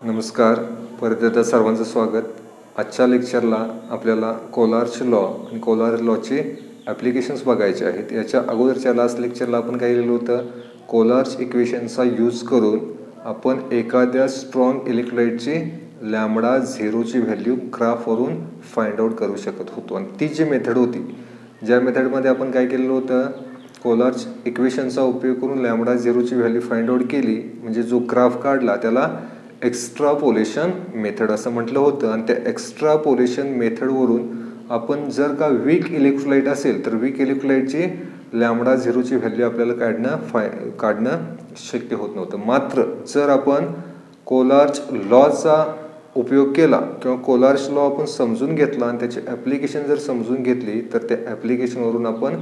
नमस्कार, परत एकदा सर्वांचं स्वागत. आजच्या लेक्चरला आपल्याला कोलार्च लॉ आणि कोलार्च लॉचे ॲप्लिकेशन्स बघायचे आहेत. याच्या अगोदरच्या लास्ट लेक्चरला आपण काय लिहिलं होतं, कोलार्च इक्वेशनचा यूज करून आपण एखाद्या स्ट्रॉंग इलेक्ट्रोलाइटची लॅम्बडा झिरोची व्हॅल्यू ग्राफवरून फाइंड आउट करू शकत होतो. आणि ती जी मेथड होती, ज्या मेथडमध्ये आपण काय केलेलं होतं, कोलार्च इक्वेशनचा उपयोग करून लॅम्बडा झिरोची व्हॅल्यू फाइंड आउट केली, म्हणजे जो ग्राफ काढला त्याला एक्स्ट्रापोलेशन मेथड असं म्हटलं होतं. आणि त्या एक्स्ट्रापोलेशन मेथडवरून आपण जर का वीक इलेक्ट्रोलाइट असेल तर वीक इलेक्ट्रोलाइटची लॅम्बडा झिरोची व्हॅल्यू आपल्याला काढणं शक्य होत नव्हतं. मात्र जर आपण कोलार्च लॉचा उपयोग केला किंवा कोलार्च लॉ आपण समजून घेतला आणि त्याची ॲप्लिकेशन जर समजून घेतली तर त्या ॲप्लिकेशनवरून आपण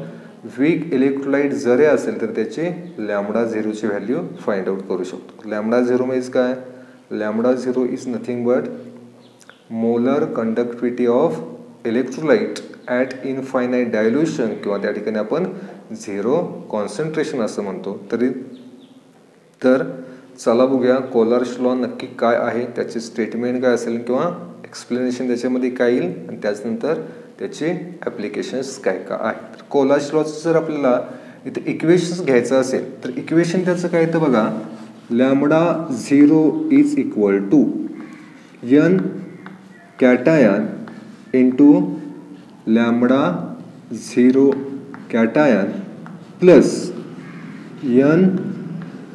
वीक इलेक्ट्रोलाइट जरी असेल तर त्याची लॅम्बडा झिरोची व्हॅल्यू फाइंड आउट करू शकतो. लॅम्बडा झिरो म्हणजे काय? Lambda zero is nothing but molar conductivity of electrolyte at infinite dilution, किंवा त्या ठिकाणी आपण झिरो कॉन्सन्ट्रेशन असं म्हणतो. तर चला बघूया कोलार्च लॉ नक्की काय आहे, त्याचे स्टेटमेंट काय असेल किंवा एक्सप्लेनेशन त्याच्यामध्ये काय येईल, आणि त्याच्यानंतर त्याचे ॲप्लिकेशन्स काय काय आहेत. तर कोलार्च लॉचं जर आपल्याला इथे इक्वेशन्स घ्यायचं असेल तर इक्वेशन त्याचं काय येतं बघा, lambda zero is equal to N cation into lambda zero cation plus N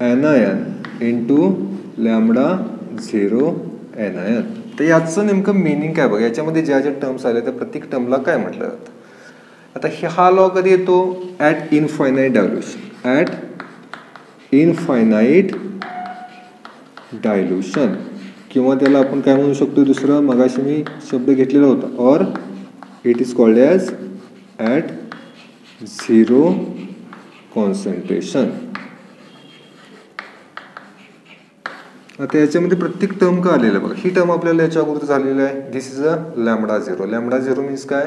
anion into lambda zero anion. तर याचं नेमकं मिनिंग काय बघा, याच्यामध्ये ज्या ज्या टर्म्स आल्या त्या प्रत्येक टर्मला काय म्हटलं जातं. आता हा लॉ कधी येतो, at infinite dilution. At infinite dilution, किंवा त्याला आपण काय म्हणू शकतो, दुसरा मगाशी मी शब्द घेतलेला होता, और it is called as at zero concentration. आता याच्यामध्ये प्रत्येक टर्म का आलेलं बघा, ही टर्म आपल्याला याच्या अगोदर झालेलं आहे. This is a lambda zero. Lambda zero means काय,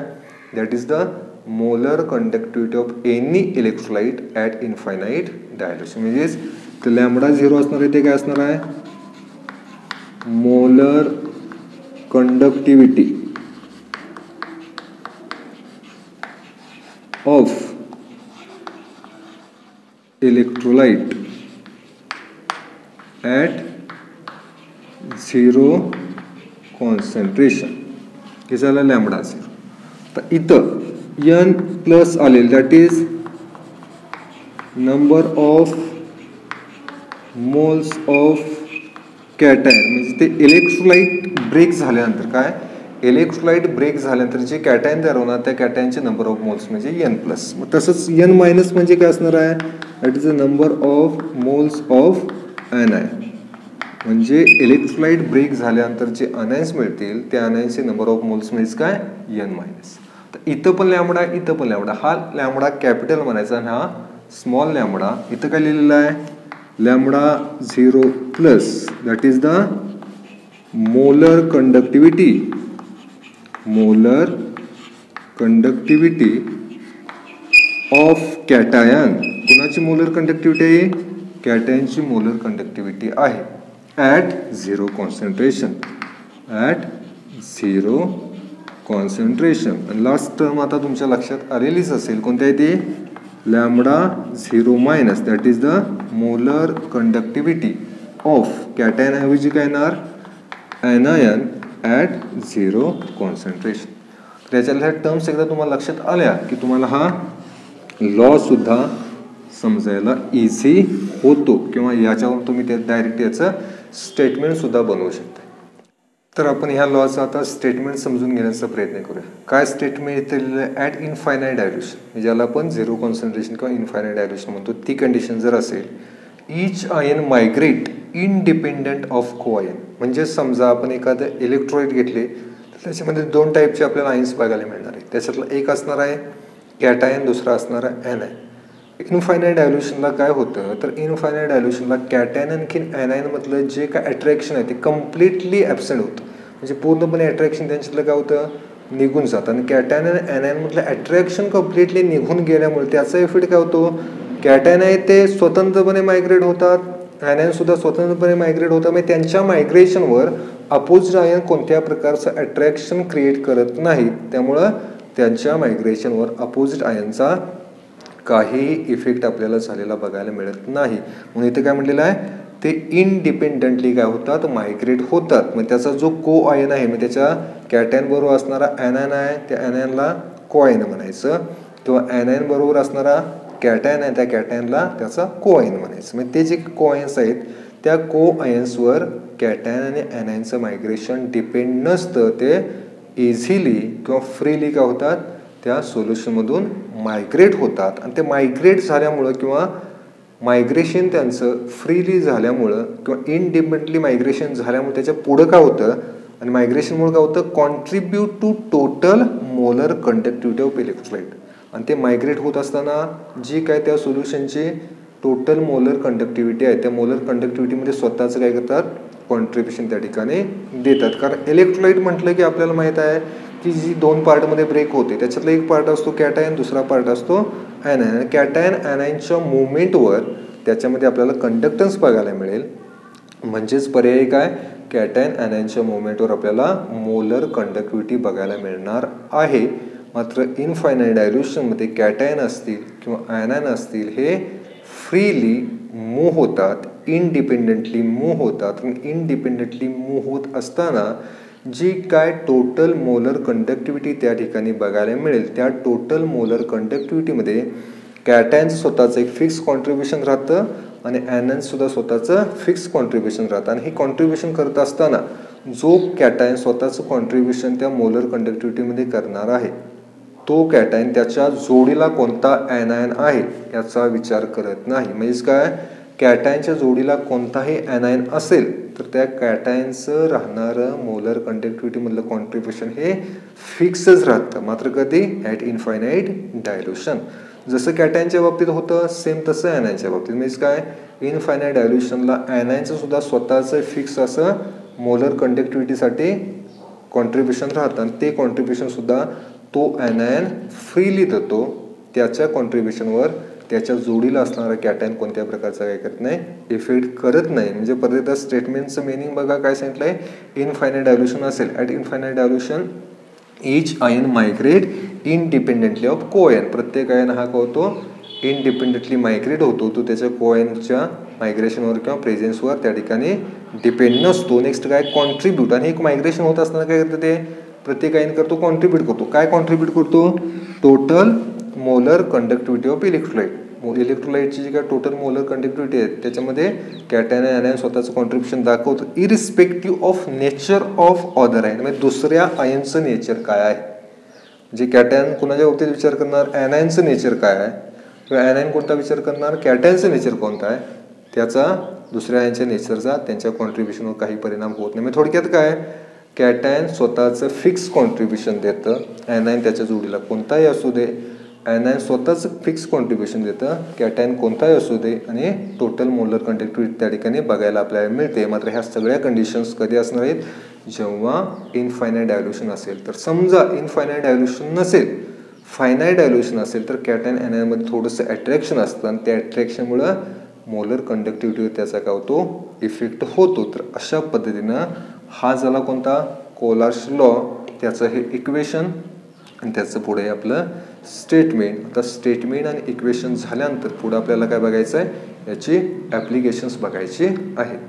that is the molar conductivity of any electrolyte at infinite dilution. म्हणजेच तर लॅम्बडा झिरो असणार आहे ते काय असणार आहे, molar conductivity of electrolyte at zero concentration, हे झालं लॅम्बडा झिरो. तर इथं एन प्लस आलेलं, that is number of moles of cation. म्हणजे ते इलेक्ट्रोलाइट ब्रेक झाल्यानंतर काय, इलेक्ट्रोलाइट ब्रेक झाल्यानंतर जे कॅटायन तयार होणार त्या कॅटायनचे नंबर ऑफ मोल्स म्हणजे एन प्लस. मग तसंच एन मायनस म्हणजे काय असणार आहे, that is the number of moles of anion. म्हणजे इलेक्ट्रोलाइट ब्रेक झाल्यानंतर जे अनायन्स मिळतील त्या अनायन्सचे नंबर ऑफ मोल्स म्हणजे काय, एन मायनस. तर इथं पण लॅम्बडा, इथं पण लॅम्बडा. हा लॅम्बडा कॅपिटल म्हणायचा आणि हा स्मॉल लॅम्बडा. इथं काय लिहिलेलं आहे, lambda zero plus, that is the molar conductivity of cation. कुणाची मोलर कंडक्टिव्हिटी आहे, कॅटायनची मोलर कंडक्टिव्हिटी आहे at zero concentration. At zero concentration. आणि लास्ट टर्म आता तुमच्या लक्षात आलेलीच असेल, कोणत्या आहे ती, lambda zero minus, that is the molar conductivity of cation ऐवजी काय येणार, एनायन ॲट झिरो कॉन्सन्ट्रेशन. त्याच्यातल्या टर्म्स एकदा तुम्हाला लक्षात आल्या की तुम्हाला हा लॉ सुद्धा समजायला इझी होतो, किंवा याच्यावरून तुम्ही ते डायरेक्ट याचं स्टेटमेंट सुद्धा बनवू शकता. तर आपण ह्या लॉचा आता स्टेटमेंट समजून घेण्याचा प्रयत्न करूया. काय स्टेटमेंट इथे लिहिलं आहे, ॲट इनफायनाईट डायल्युशन, ज्याला आपण झिरो कॉन्सन्ट्रेशन किंवा इनफायनाईट डायल्युशन म्हणतो, ती कंडिशन जर असेल, इच आयन मायग्रेट इंडिपेंडंट ऑफ कोआयन. म्हणजे समजा आपण एखादं इलेक्ट्रोलाइट घेतले तर त्याच्यामध्ये दोन टाईपचे आपल्याला आयन्स बघायला मिळणार आहे. त्याच्यातला एक असणार आहे कॅटायन, दुसरा असणार आहे एनायन. इनफायनाईट डायल्युशनला काय होतं, तर इनफायनाईट डायल्युशनला कॅटायन आणखी एनायनमधलं जे काय अट्रॅक्शन आहे ते कम्प्लिटली ॲबसेंट होतं. म्हणजे पूर्णपणे अट्रॅक्शन त्यांच्यातलं काय होतं, निघून जातं. आणि कॅटायन आणि एनायनमधलं अट्रॅक्शन कम्प्लिटली निघून गेल्यामुळे त्याचा इफेक्ट काय होतो, कॅटायन आहे ते स्वतंत्रपणे मायग्रेट होतात ॲनायन सुद्धा स्वतंत्रपणे मायग्रेट होतात, म्हणजे त्यांच्या मायग्रेशनवर अपोजिट आयन कोणत्या प्रकारचं अट्रॅक्शन क्रिएट करत नाहीत, त्यामुळं त्यांच्या मायग्रेशनवर अपोजिट आयनचा काही इफेक्ट आपल्याला झालेला बघायला मिळत नाही. म्हणून इथे काय म्हटलेलं आहे, ते इनडिपेंडंटली काय होतात, मायग्रेट होतात. मग त्याचा जो को आयन आहे, मग त्याच्या कॅटायन बरोबर असणारा ॲनायन आहे, त्या ॲनायनला को आयन म्हणायचं, किंवा ॲनायन बरोबर असणारा कॅटायन आहे, त्या कॅटायनला त्याचा को आयन म्हणायचं. म्हणजे ते जे को आयन्स आहेत त्या को आयन्सवर कॅटायन आणि ॲनायनचं मायग्रेशन डिपेंड नसतं, ते इझिली किंवा फ्रीली काय होतात, त्या सोल्युशनमधून मायग्रेट होतात. आणि ते मायग्रेट झाल्यामुळं किंवा मायग्रेशन त्यांचं फ्रीली झाल्यामुळं किंवा इनडिपेंडंटली मायग्रेशन झाल्यामुळे त्याच्या पुढं काय होतं, आणि मायग्रेशनमुळे काय होतं, contribute to total molar conductivity of electrolyte. आणि ते मायग्रेट होत असताना जी काय त्या सोल्युशनची टोटल मोलर कंडक्टिव्हिटी आहे, त्या मोलर कंडक्टिव्हिटीमध्ये स्वतःचं काय करतात, कॉन्ट्रीब्युशन त्या ठिकाणी देतात. कारण इलेक्ट्रोलाइट म्हटलं की आपल्याला माहीत आहे की जी दोन पार्टमध्ये ब्रेक होते, त्याच्यातला एक पार्ट असतो कॅटायन, दुसरा पार्ट असतो ॲनायन. कॅटायन ॲनायनच्या मुवमेंटवर त्याच्यामध्ये आपल्याला कंडक्टन्स बघायला मिळेल. म्हणजेच पर्यायी काय, कॅटायन ॲनायनच्या मुवमेंटवर आपल्याला मोलर कंडक्टिव्हिटी बघायला मिळणार आहे. मात्र इनफायनाईट डायल्युशनमध्ये कॅटायन असतील किंवा ॲनायन असतील हे फ्रीली मूव्ह होतात, इनडिपेंडंटली मूव्ह होतात. आणि इनडिपेंडंटली मूव्ह होत असताना जी काय टोटल मोलर कंडक्टिव्हिटी त्या ठिकाणी बघायला मिळेल, त्या टोटल मोलर कंडक्टिव्हिटीमध्ये कॅटायनचं स्वतःचं एक फिक्स कॉन्ट्रीब्युशन राहतं आणि ॲनायनसुद्धा स्वतःचं फिक्स कॉन्ट्रीब्युशन राहतं. आणि हे कॉन्ट्रीब्युशन करत असताना जो कॅटायन स्वतःचं कॉन्ट्रीब्युशन त्या मोलर कंडक्टिव्हिटीमध्ये करणार आहे, तो कॅटायन त्याच्या जोडीला कोणता ॲनायन आहे याचा विचार करत नाही. म्हणजेच काय, कॅटायनच्या जोडीला कोणताही ॲनायन असेल तर त्या कॅटायनचं राहणारं मोलर कंडक्टिव्हिटीमधलं कॉन्ट्रीब्युशन हे फिक्सच राहतं. मात्र कधी, ॲट इनफायनाईट डायल्युशन. जसं कॅटायनच्या बाबतीत होतं सेम तसं ॲनायनच्या बाबतीत. म्हणजे काय, इनफायनाईट डायल्युशनला ॲनायनचं सुद्धा स्वतःचं फिक्स असं मोलर कंडक्टिव्हिटीसाठी कॉन्ट्रीब्युशन राहतं. आणि ते कॉन्ट्रीब्युशन सुद्धा तो ॲनायन फ्रीली देतो. त्याच्या कॉन्ट्रीब्युशनवर त्याच्या जोडीला असणारा कॅटायन कोणत्या प्रकारचा काय करत नाही, इफेक्ट करत नाही. म्हणजे परत स्टेटमेंटचं मिनिंग बघा काय सांगितलंय, इनफायनाईट डायल्युशन असेल, at infinite dilution each ion migrate independently of co ion. प्रत्येक आयन हा काय होतो, इनडिपेंडेंटली मायग्रेट होतो, तो त्याच्या को आयनच्या मायग्रेशनवर किंवा प्रेझेन्सवर त्या ठिकाणी डिपेंड नसतो. नेक्स्ट काय, कॉन्ट्रीब्यूट. आणि एक मायग्रेशन होत असताना काय करतं, ते प्रत्येक आयन करतो, कॉन्ट्रीब्यूट करतो. काय कॉन्ट्रीब्यूट करतो, total molar conductivity of electrolyte. इलेक्ट्रोलाइटची जी काय टोटल मोलर कंडक्टिव्हिटी आहे त्याच्यामध्ये कॅटायन आणि ॲनायन स्वतःचं कॉन्ट्रीब्युशन दाखवतं, irrespective of nature of other ion. म्हणजे दुसऱ्या आयनचं नेचर काय आहे. म्हणजे कॅटायन कुणाच्या बाबतीत विचार करणार, ॲनायनचं नेचर काय आहे, किंवा ॲनायन कोणता विचार करणार, कॅटायनचं नेचर कोणता आहे, त्याचा दुसऱ्या आयनच्या नेचरचा त्यांच्या कॉन्ट्रीब्युशनवर काही परिणाम होत नाही. म्हणजे थोडक्यात काय, कॅटायन स्वतःचं फिक्स कॉन्ट्रीब्युशन देतं, ॲनायन त्याच्या जोडीला कोणताही असू दे, ॲनायन स्वतःचं फिक्स कॉन्ट्रीब्युशन देतं, कॅटायन कोणताही असू दे, आणि टोटल मोलर कंडक्टिव्हिटी त्या ठिकाणी बघायला आपल्याला मिळते. मात्र ह्या सगळ्या कंडिशन्स कधी असणार आहेत, जेव्हा इनफायनाईट डायल्युशन असेल. तर समजा इनफायनाईट डायल्युशन नसेल, फायनाईट डायल्युशन असेल, तर कॅटायन ॲनायनमध्ये थोडंसं अट्रॅक्शन असतं आणि त्या अट्रॅक्शनमुळं मोलर कंडक्टिव्हिटीवर त्याचा काय होतो, इफेक्ट होतो. तर अशा पद्धतीनं हा झाला कोणता, कोलार्स लॉ, त्याचं हे इक्वेशन आणि त्याचं पुढे आपलं स्टेटमेंट. आता स्टेटमेंट आणि इक्वेशन झाल्यानंतर पुढे आपल्याला काय बघायचं आहे, याची ॲप्लिकेशन्स बघायची आहेत.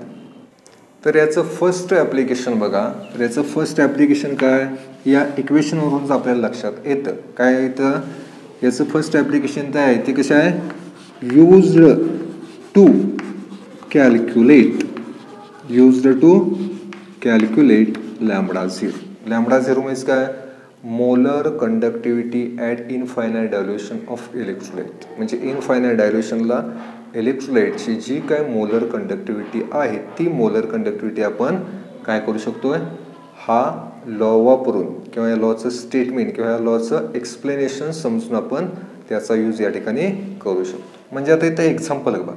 तर याचं फर्स्ट ॲप्लिकेशन बघा. तर याचं फर्स्ट ॲप्लिकेशन काय, या इक्वेशनवरूनच आपल्याला लक्षात येतं. काय येतं, याचं फर्स्ट ॲप्लिकेशन काय आहे, ते कसं आहे, used to calculate lambda zero. Lambda zero म्हणजे काय, molar conductivity at infinite dilution of electrolyte. म्हणजे इनफायनाईट डायल्युशनला इलेक्ट्रोलाइटची जी काय मोलर कंडक्टिव्हिटी आहे, ती मोलर कंडक्टिव्हिटी आपण काय करू शकतोय, हा लॉ वापरून किंवा या लॉचं स्टेटमेंट किंवा या लॉचं एक्सप्लेनेशन समजून आपण त्याचा यूज या ठिकाणी करू शकतो. म्हणजे आता इथं एक्झाम्पल बघा,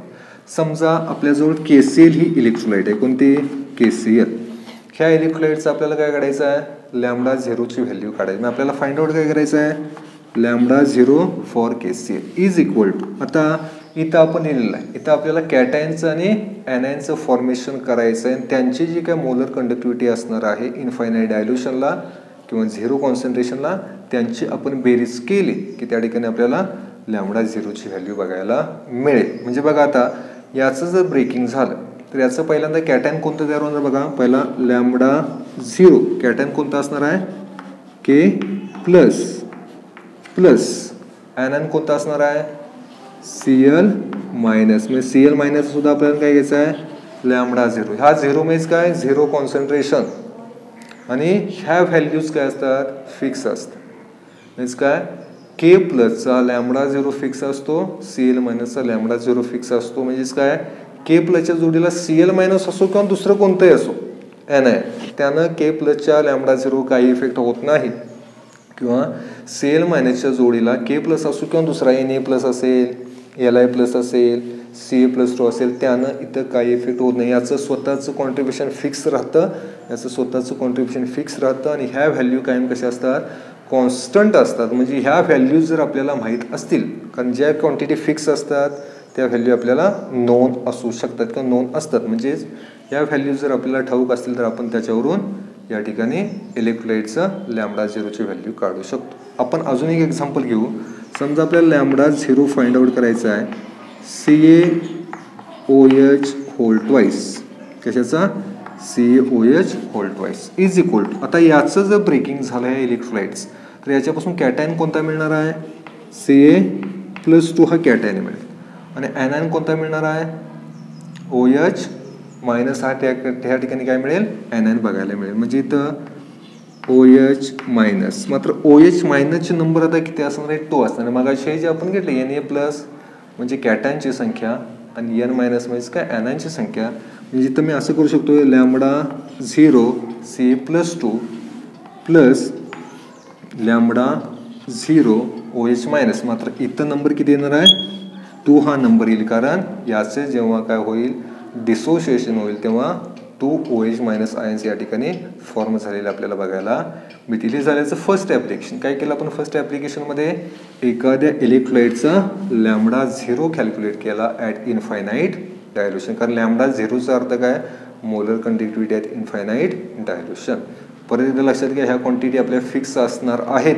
समजा आपल्याजवळ KCl ही इलेक्ट्रोलाइट आहे. कोणती, KCl. ह्या इलेक्ट्रोलाइटचं आपल्याला काय काढायचं आहे, लॅम्बडा झिरोची व्हॅल्यू काढायची. मग आपल्याला फाइंड आउट काय करायचं आहे, lambda zero for KCl is equal to. आता इथं आपण लिहिलेलं आहे. इथं आपल्याला कॅटायनचं आणि ॲनायनचं फॉर्मेशन करायचं आहे आणि त्यांची जी काय मोलर कंडक्टिव्हिटी असणार आहे इनफायनाईट डायल्युशनला किंवा झिरो कॉन्सन्ट्रेशनला, त्यांची आपण बेरीज केली की त्या ठिकाणी आपल्याला लॅम्बडा झिरोची व्हॅल्यू बघायला मिळेल. म्हणजे बघा आता याचं जर ब्रेकिंग झालं तर याचं पहिल्यांदा कॅटायन कोणतं तयार होणार बघा. पहिला लॅम्बडा झिरो, कॅटायन कोणतं असणार आहे के प्लस प्लस ॲनायन कोणतं असणार आहे Cl मायनस. म्हणजे Cl मायनस सुद्धा आपल्याला काय घ्यायचं आहे लॅम्बडा झिरो. हा झिरो म्हणजे काय झिरो कॉन्सन्ट्रेशन आणि ह्या व्हॅल्यूज काय असतात फिक्स असतात. म्हणजे काय के प्लसचा लॅम्बडा झिरो फिक्स असतो, Cl मायनसचा लॅम्बडा झिरो फिक्स असतो. म्हणजेच काय के प्लसच्या जोडीला Cl मायनस असो किंवा दुसरं कोणतंही असो ॲनायन, त्यानं के प्लसच्या लॅम्बडा झिरो काही इफेक्ट होत नाही. किंवा Cl मायनसच्या जोडीला के प्लस असो किंवा दुसरा Na प्लस असेल, Li प्लस असेल, Ca+2 असेल, त्यानं इथं काही इफेक्ट होत नाही. याचं स्वतःचं कॉन्ट्रीब्युशन फिक्स राहतं, याचं स्वतःचं कॉन्ट्रीब्युशन फिक्स राहतं आणि ह्या व्हॅल्यू कायम कशा असतात कॉन्स्टंट असतात. म्हणजे ह्या व्हॅल्यूज जर आपल्याला माहीत असतील, कारण ज्या क्वांटिटी फिक्स असतात त्या व्हॅल्यू आपल्याला नोन असू शकतात किंवा नोन असतात. म्हणजेच या व्हॅल्यूज जर आपल्याला ठाऊक असतील तर आपण त्याच्यावरून या ठिकाणी इलेक्ट्रोलाइटचं लॅम्बडा झिरोची व्हॅल्यू काढू शकतो. आपण अजून एक एक्झाम्पल घेऊ. समजा आपल्याला लॅम्बडा झिरो फाइंड आउट करायचं आहे CaOH होल ट्वाईस. कशाचा CaOH whole twice is equal to, आता याचं जर ब्रेकिंग झालं आहे इलेक्ट्रोलाइट्स तर याच्यापासून कॅटायन कोणता मिळणार आहे Ca+2 हा कॅटायन मिळेल आणि ॲनायन कोणता मिळणार आहे OH मायनस हा त्या ठिकाणी काय मिळेल ॲनायन बघायला मिळेल. म्हणजे इथं OH मायनस, मात्र OH मायनसचे नंबर आता किती असणार आहे 2 असणार. मग हे जे आपण घेतले Na प्लस म्हणजे कॅटायनची संख्या आणि N मायनस म्हणजे काय ॲनायनची संख्या. म्हणजे इथं मी असं करू शकतो lambda zero Ca+2 plus lambda zero OH minus, मात्र इथं नंबर किती येणार आहे 2 हा नंबर येईल, कारण याचे जेव्हा काय होईल डिसोसिएशन होईल तेव्हा 2 OH मायनस आयन्स या ठिकाणी फॉर्म झालेले आपल्याला बघायला मिळतील. झाल्याचं फर्स्ट ॲप्लिकेशन. काय केलं आपण फर्स्ट ॲप्लिकेशनमध्ये एखाद्या इलेक्ट्रोलाइटचा लॅम्बडा झिरो कॅल्क्युलेट केला ॲट इनफायनाईट डायल्युशन. कारण लॅम्बडा झिरोचा अर्थ काय molar conductivity at infinite dilution. परत एकदा लक्षात घ्या ह्या क्वांटिटी आपल्या फिक्स असणार आहेत.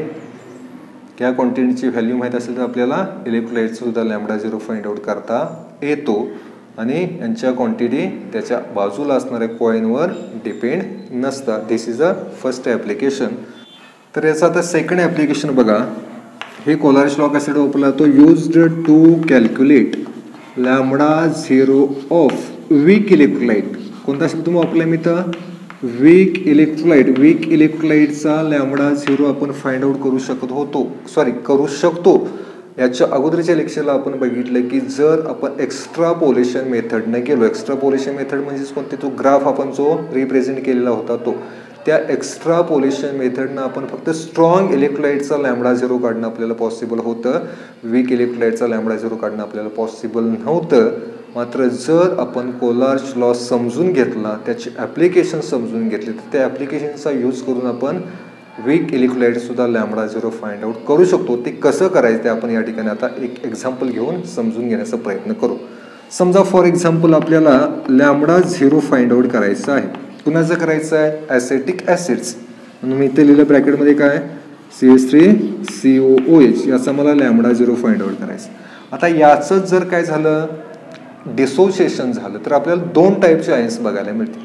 त्या क्वांटिटीची व्हॅल्यू माहीत असेल तर आपल्याला इलेक्ट्रोलाइटचा सुद्धा लॅम्बडा झिरो फाइंड आउट करता येतो आणि यांच्या क्वांटिटी त्याच्या बाजूला असणाऱ्या कॉईनवर डिपेंड नसतात. दिस इज अ फर्स्ट ॲप्लिकेशन. तर याचं आता सेकंड ॲप्लिकेशन बघा. हे कोलारिस लॉ कशासाठी वापरला तो used to calculate lambda zero of weak electrolyte. कोणता शब्द तुम्ही वापरला मी तर वीक इलेक्ट्रोलाइट. वीक इलेक्ट्रोलाइटचा लॅम्बडा झिरो आपण फाइंड आउट करू शकतो. याच्या अगोदरच्या लेक्चरला आपण बघितलं की जर आपण एक्स्ट्रापोलेशन मेथडने गेलो, एक्स्ट्रापोलेशन मेथड म्हणजेच कोणते तो ग्राफ आपण जो रिप्रेझेंट केलेला होता तो, त्या एक्स्ट्रापोलेशन मेथडनं आपण फक्त स्ट्रॉंग इलेक्ट्रोलाइटचा लॅम्बडा झिरो काढणं आपल्याला पॉसिबल होतं, वीक इलेक्ट्रोलाइटचा लॅम्बडा झिरो काढणं आपल्याला पॉसिबल नव्हतं. मात्र जर आपण कोलार्च लॉ समजून घेतला, त्याची ॲप्लिकेशन समजून घेतली, तर त्या ॲप्लिकेशनचा यूज करून आपण वीक इलेक्ट्रोलाइट सुद्धा लॅम्बडा झिरो फाइंड आउट करू शकतो. ते कसं करायचं ते आपण या ठिकाणी आता एक एक्झाम्पल घेऊन समजून घेण्याचा प्रयत्न करू. समजा फॉर एक्झाम्पल आपल्याला लॅम्बडा झिरो फाइंड आउट करायचं आहे. कुणाचं करायचं आहे ॲसेटिक ॲसिड्स. म्हणून मी इथे लिहिलं ब्रॅकेटमध्ये काय CH3COOH याचा मला लॅम्बडा झिरो फाइंड आउट करायचं. आता याचं जर काय झालं डिसोसिएशन झालं तर आपल्याला 2 टाईपचे आयन्स बघायला मिळतील.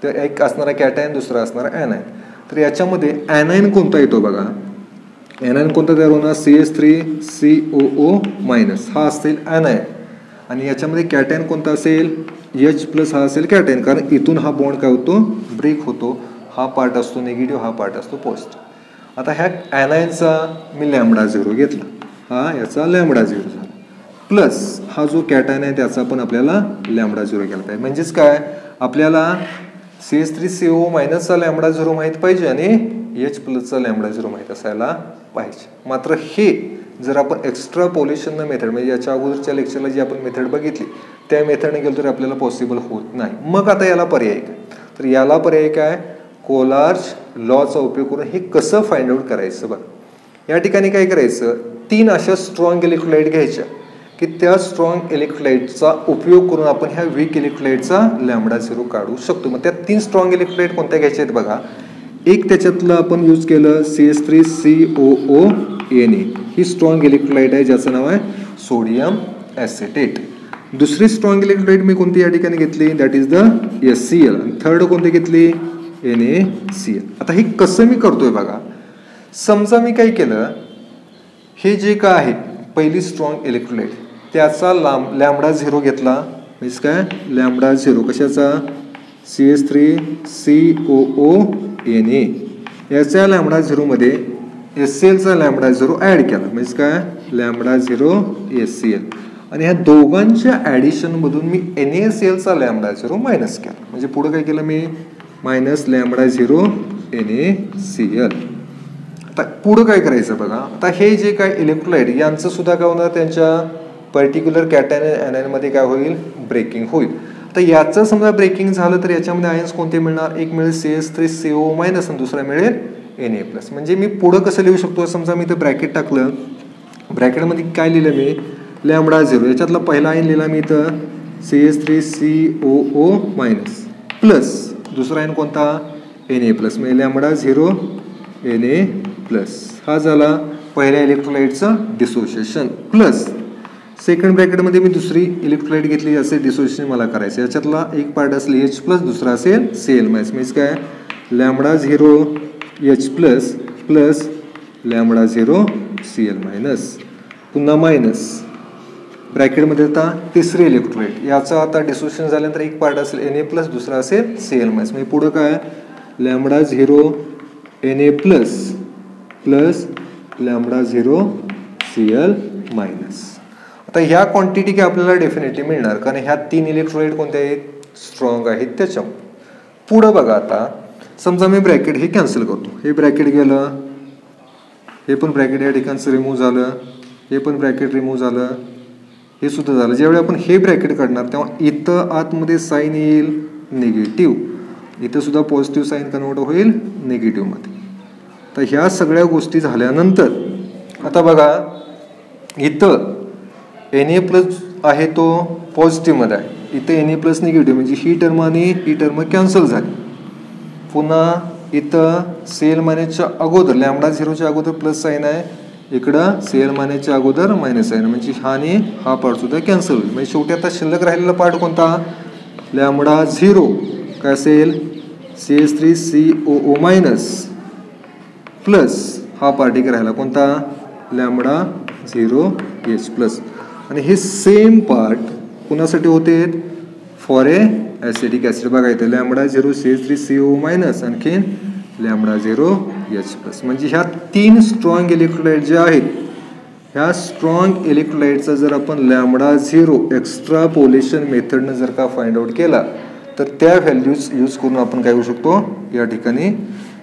तर एक असणारा कॅटायन, दुसरा असणारा ॲनायन. तर याच्यामध्ये ॲनायन कोणता येतो बघा. ॲनायन कोणता तयार होणार CH3COO मायनस हा असेल ॲनायन आणि याच्यामध्ये कॅटायन कोणता असेल H+ हा असेल कॅटायन. कारण इथून हा बॉन्ड काय होतो ब्रेक होतो. हा पार्ट असतो निगेटिव्ह, हा पार्ट असतो पॉझिटिव्ह. आता ह्या ॲनायनचा मी लॅम्बडा झिरो घेतला, हा याचा लॅम्बडा झिरो झाला, प्लस हा जो कॅटायन आहे त्याचा पण आपल्याला लॅम्बडा झिरो केला पाहिजे. म्हणजेच काय आपल्याला CH3COO मायनसचा लॅम्बडा झिरो माहीत पाहिजे आणि H+चा लॅम्बडा झिरो माहीत असायला पाहिजे. मात्र हे जर आपण एक्स्ट्रापोलेशन मेथड म्हणजे याच्या अगोदरच्या लेक्चरला जी आपण मेथड बघितली त्या मेथडने गेलो तर आपल्याला पॉसिबल होत नाही. मग आता याला पर्याय काय, तर याला पर्याय काय कोलार्च लॉचा उपयोग करून हे कसं फाइंड आउट करायचं. बघ या ठिकाणी काय करायचं 3 अशा स्ट्रॉंग इलेक्ट्रोलाइट घ्यायच्या की त्या स्ट्रॉंग इलेक्ट्रोलाइटचा उपयोग करून आपण ह्या वीक इलेक्ट्रोलाइटचा लॅम्बडा झिरो काढू शकतो. मग त्या 3 स्ट्रॉंग इलेक्ट्रोलाइट कोणत्या घ्यायचे आहेत बघा. एक त्याच्यातलं आपण यूज केलं CH3COO ही स्ट्रॉंग इलेक्ट्रोलाइट आहे ज्याचं नाव आहे सोडियम ॲसिटेट. दुसरी स्ट्रॉंग इलेक्ट्रोलाइट मी कोणती या ठिकाणी घेतली, दॅट इज द SCl. आणि थर्ड कोणती घेतली, NaCl. आता हे कसं मी करतोय बघा. समजा मी काय केलं, हे जे काय आहे पहिली स्ट्रॉंग इलेक्ट्रोलाइट त्याचा लॅम्बडा झिरो घेतला. मीन्स काय लॅम्बडा झिरो कशाचा, CH3COO Na याच्या लॅम्बडा झिरोमध्ये SClचा लॅम्बडा झिरो ॲड केला. मीन्स काय लॅम्बडा झिरो SCl. आणि ह्या दोघांच्या ॲडिशनमधून मी NaClचा लॅम्बडा झिरो मायनस केला. म्हणजे पुढे काय केलं मी, मायनस लॅम्बडा झिरो NaCl. आता पुढं काय करायचं बघा. आता हे जे काय इलेक्ट्रोलाइट यांचं सुद्धा काय होणार, त्यांच्या पर्टिक्युलर कॅटायन ॲनायनमध्ये काय होईल, ब्रेकिंग होईल. आता याचं समजा ब्रेकिंग झालं तर याच्यामध्ये आयन्स कोणते मिळणार, एक मिळेल CH3COO मायनस आणि दुसरा मिळेल Na प्लस. म्हणजे मी पुढं कसं लिहू शकतो, समजा मी इथं ब्रॅकेट टाकलं, ब्रॅकेटमध्ये काय लिहिलं मी, लॅम्बडा झिरो याच्यातला पहिला आयन लिहिला मी इथं CH3COO मायनस प्लस दुसरा आयन कोणता Na प्लस. म्हणजे लॅम्बडा झिरो Na प्लस. हा झाला पहिल्या इलेक्ट्रोलाइटचं डिसोसिएशन. प्लस सेकंड ब्रॅकेटमध्ये मी दुसरी इलेक्ट्रोलाइट घेतली, असे डिसोसिएशन मला करायचं. याच्यातला एक पार्ट असेल H प्लस, दुसरा असेल Cl मायनस. मीन्स काय lambda zero H plus plus lambda zero Cl minus, पुन्हा मायनस ब्रॅकेटमध्ये आता तिसरी इलेक्ट्रोलाइट याचा आता डिसोसिएशन झाल्यानंतर एक पार्ट असेल Na प्लस, दुसरा असेल Cl मायनस. म्हणजे पुढं काय lambda zero Na plus plus lambda zero Cl minus. आता ह्या क्वांटिटी काय आपल्याला डेफिनेटली मिळणार, कारण ह्या 3 इलेक्ट्रोलाइट कोणत्या आहेत, स्ट्रॉंग आहेत त्याच्यामुळे. पुढं बघा, आता समजा मी ब्रॅकेट हे कॅन्सल करतो, हे ब्रॅकेट गेलं, हे पण ब्रॅकेट या ठिकाणचं रिमूव्ह झालं, हे पण ब्रॅकेट रिमूव्ह झालं, हे सुद्धा झालं. ज्यावेळी आपण हे ब्रॅकेट काढणार तेव्हा इथं आतमध्ये साईन येईल निगेटिव्ह, इथं सुद्धा पॉझिटिव्ह साईन कन्वर्ट होईल निगेटिव्हमध्ये. तर ह्या सगळ्या गोष्टी झाल्यानंतर आता बघा इथं Na प्लस आहे तो पॉझिटिव्हमध्ये आहे, इथं Na प्लस निगेटिव्ह, म्हणजे ही टर्म आणि ही टर्म कॅन्सल झाली. पुन्हा इथं Cl मायनसच्या अगोदर लॅम्बडा झिरोच्या अगोदर प्लस साईन आहे, इकडं Cl मायनसच्या अगोदर मायनस साईन, म्हणजे हा आणि हा पार्ट सुद्धा कॅन्सल होईल. म्हणजे शेवटी आता शिल्लक राहिलेला पार्ट कोणता, लॅम्बडा झिरो काय असेल CH3COO मायनस प्लस हा पार्ट एक राहिला कोणता लॅम्बडा झिरो H प्लस. आणि हे सेम पार्ट कुणासाठी होते, फॉर ए ॲसिडिक ॲसिड. बघा इथे लॅम्बडा झिरो CH3COO मायनस आणखीन लॅम्बडा झिरो H प्लस. म्हणजे ह्या 3 स्ट्रॉंग इलेक्ट्रोलाइट जे आहेत, ह्या स्ट्रॉंग इलेक्ट्रोलाइटचा जर आपण लॅम्बडा झिरो एक्स्ट्रापोलेशन मेथडनं जर का फाइंड आउट केला तर त्या व्हॅल्यूज यूज करून आपण काय होऊ शकतो, या ठिकाणी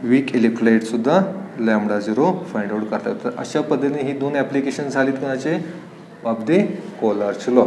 वीक इलेक्ट्रोलाइट सुद्धा लॅम्बडा झिरो फाइंड आउट करता येतात. अशा पद्धतीने ही 2 ॲप्लिकेशन झालीत कोणाचे, ऑफ द कोलार्च लॉ.